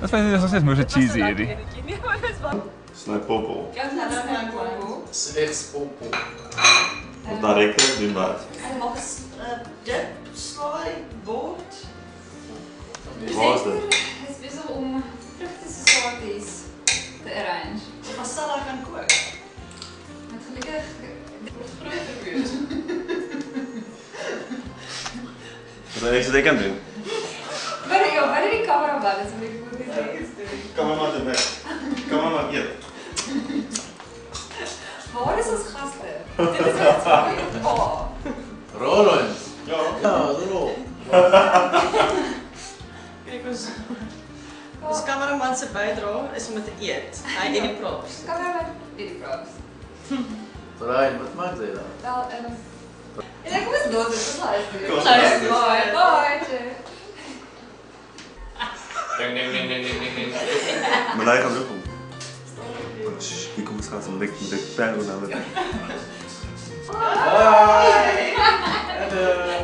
Dat vind ik nog steeds maar zo cheesy hierdie. Snypoppel. Is echt pompel. Of direct, doen maar. En nog eens dip, sly, boord. Waar is dit? Het is bezig om vruchtensorties te arrangen. Als Stella gaan koken. Met gelukkig Wordt groter buurt. Wat is niks wat ik aan doen? waar is die camera bij? Dat is een goed idee. Kom maar de weg. Kom maar hier. Waar is ons gasten? Dit is echt goed. Oh. Roland. Ja. Ja, rol. Kijk, ons cameraman zijn bijdrage is om het te eten. Hij eet die props. Camera bij die props. Brian, wat maakt hij dan? Wel, ja, kom eens door, dit is luisteren. Kom eens Luister, luisteren. bye. Ding, ding, ding, ding, ding, ding. Maar hij gaat ook om. Die komt straks een dik pijl naar me. Bye.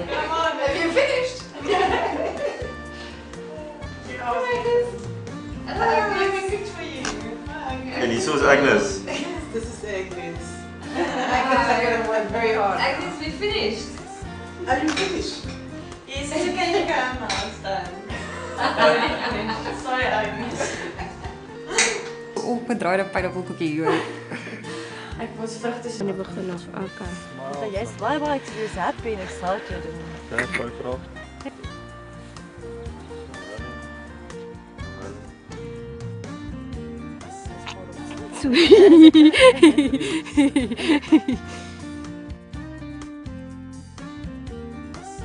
Come on, Have you finished? I'm gonna cook for you. En hier zo is Agnes. This is Agnes. Agnes worked very hard. Agnes, we finished. Are you finished? Yes, you can come staan. Sorry, Agnes. Opgedraaide pineappelkoekie. Ik moet vruchten En die begin nog. Oké. Dat jij is belangrijk te doen, zaad ik zal het je doen. Ja, gooi vooral. Sorry.